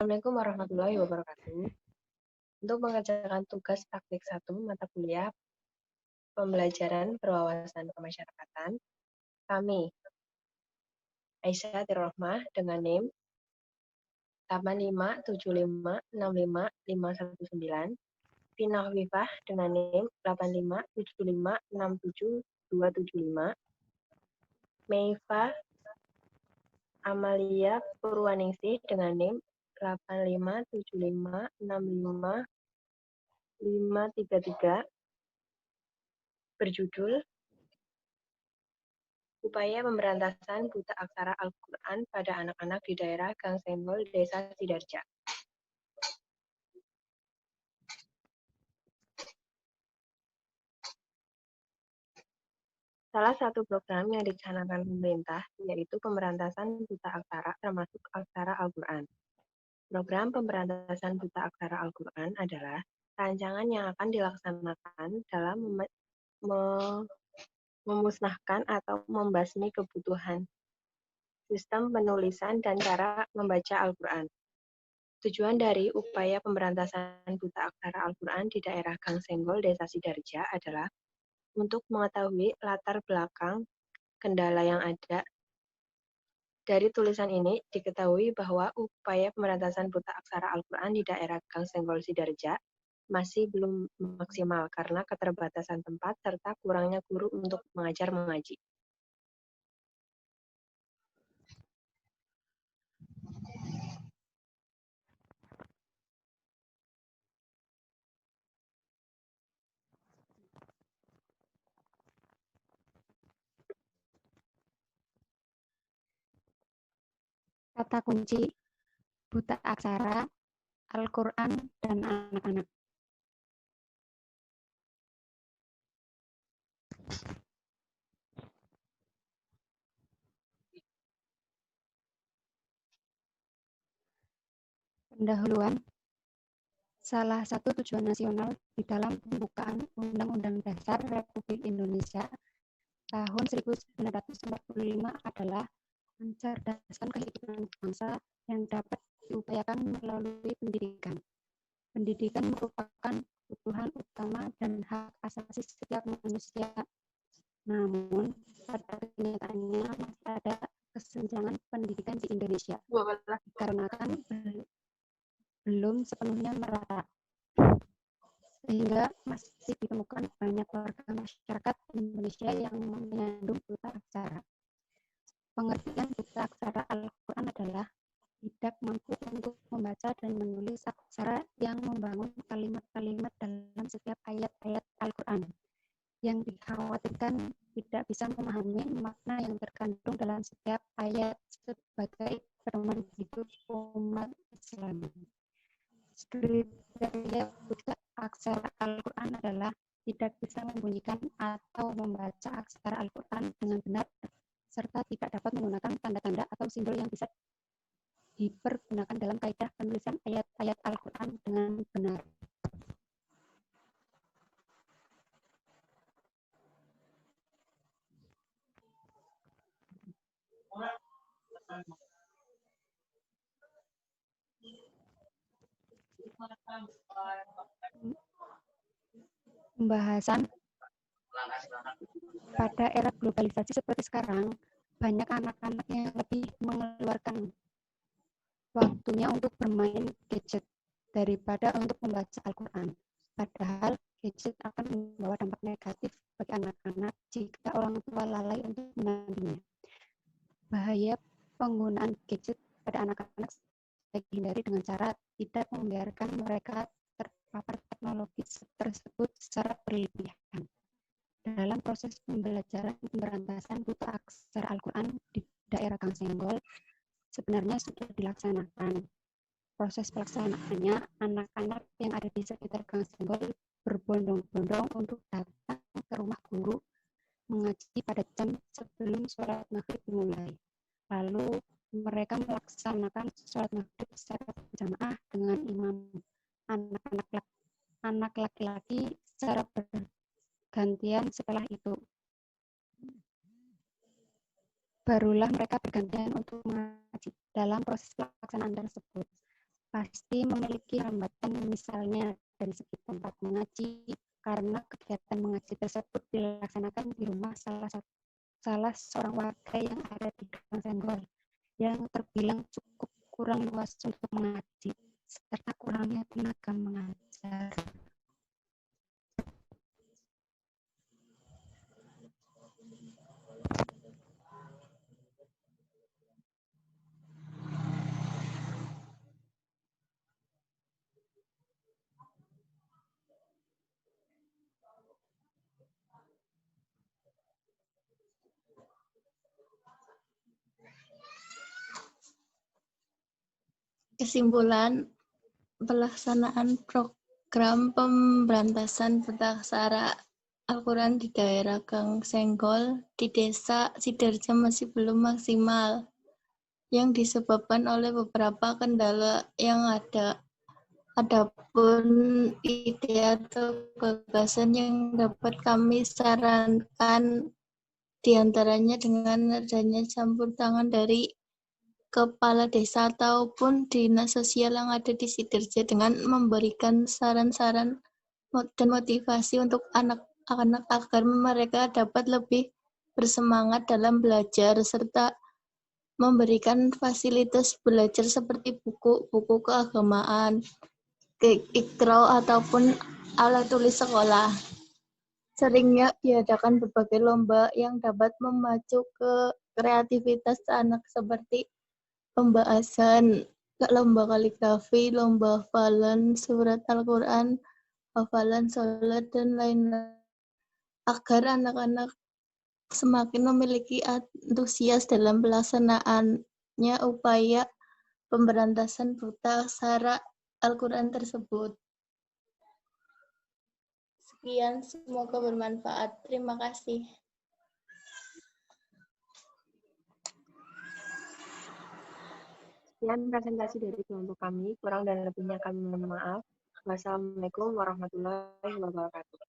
Assalamualaikum warahmatullahi wabarakatuh. Untuk mengerjakan tugas praktik 1 mata kuliah pembelajaran berwawasan kemasyarakatan, kami, Aisyah Tirohmah dengan NIM 857565519, Vina Wifah dengan NIM 857567275, Meifa Amalia Purwaningsih dengan NIM 85756553533, berjudul Upaya Pemberantasan Buta Aksara Al-Quran pada Anak-anak di Daerah Gang Senggol, Desa Sidarja. Salah satu program yang dicanangkan pemerintah yaitu pemberantasan buta aksara termasuk aksara Al-Quran. Program pemberantasan buta aksara Al-Quran adalah rancangan yang akan dilaksanakan dalam memusnahkan atau membasmi kebutuhan sistem penulisan dan cara membaca Al-Quran. Tujuan dari upaya pemberantasan buta aksara Al-Quran di daerah Gang Senggol, Desa Sidarja adalah untuk mengetahui latar belakang kendala yang ada. Dari tulisan ini diketahui bahwa upaya pemberantasan buta aksara Al-Quran di daerah Gang Senggol Sidarja masih belum maksimal karena keterbatasan tempat serta kurangnya guru untuk mengajar mengaji. Kata kunci buta aksara, Al-Quran, dan anak-anak. Pendahuluan. Salah satu tujuan nasional di dalam pembukaan Undang-Undang Dasar Republik Indonesia tahun 1945 adalah mencerdaskan kehidupan bangsa yang dapat diupayakan melalui pendidikan. Pendidikan merupakan kebutuhan utama dan hak asasi setiap manusia. Namun, pada kenyataannya masih ada kesenjangan pendidikan di Indonesia, dikarenakan belum sepenuhnya merata, sehingga masih ditemukan banyak warga masyarakat Indonesia yang mengandung buta aksara. Pengertian buta aksara Al-Quran adalah tidak mampu untuk membaca dan menulis aksara yang membangun kalimat-kalimat dalam setiap ayat-ayat Al-Quran, yang dikhawatirkan tidak bisa memahami makna yang terkandung dalam setiap ayat sebagai pedoman hidup umat Islam. Kriteria buta aksara Al-Quran adalah tidak bisa membunyikan atau membaca aksara Al-Quran dengan benar, serta tidak dapat menggunakan tanda-tanda atau simbol yang bisa dipergunakan dalam kaidah penulisan ayat-ayat Al-Quran dengan benar. Pembahasan. Pada era globalisasi seperti sekarang, banyak anak-anak yang lebih mengeluarkan waktunya untuk bermain gadget daripada untuk membaca Al-Quran. Padahal gadget akan membawa dampak negatif bagi anak-anak jika orang tua lalai untuk mendampinginya. Bahaya penggunaan gadget pada anak-anak dihindari dengan cara tidak membiarkan mereka terpapar teknologi tersebut secara berlebihan. Dalam proses pembelajaran pemberantasan buta aksara Al-Quran di daerah Gang Senggol, sebenarnya sudah dilaksanakan. Proses pelaksanaannya, anak-anak yang ada di sekitar Gang Senggol berbondong-bondong untuk datang ke rumah guru mengaji pada jam sebelum sholat maghrib dimulai. Lalu mereka melaksanakan sholat maghrib secara berjamaah dengan imam. Anak laki-laki secara bergantian setelah itu. Barulah mereka bergantian untuk mengaji. Dalam proses pelaksanaan tersebut, pasti memiliki hambatan, misalnya dari segi tempat mengaji, karena kegiatan mengaji tersebut dilaksanakan di rumah salah seorang warga yang ada di Gang Senggol, yang terbilang cukup kurang luas untuk mengaji, serta kurangnya tenaga mengajar. Kesimpulan, pelaksanaan program pemberantasan buta aksara Al-Quran di daerah Gang Senggol di Desa Sidoarjo masih belum maksimal, yang disebabkan oleh beberapa kendala yang ada. Adapun ide atau gagasan yang dapat kami sarankan diantaranya dengan adanya campur tangan dari kepala desa ataupun dinas sosial yang ada di Sidoarjo dengan memberikan saran-saran dan motivasi untuk anak-anak agar mereka dapat lebih bersemangat dalam belajar serta memberikan fasilitas belajar seperti buku keagamaan, Iqra ataupun alat tulis sekolah. Seringnya diadakan berbagai lomba yang dapat memacu ke kreativitas anak seperti pembahasan lomba kaligrafi, lomba hafalan surat Al-Quran, hafalan sholat, dan lain-lain, agar anak-anak semakin memiliki antusias dalam pelaksanaannya upaya pemberantasan buta aksara Al-Quran tersebut. Sekian, semoga bermanfaat. Terima kasih. Sekian presentasi dari kelompok kami. Kurang dan lebihnya kami mohon maaf. Wassalamualaikum warahmatullahi wabarakatuh.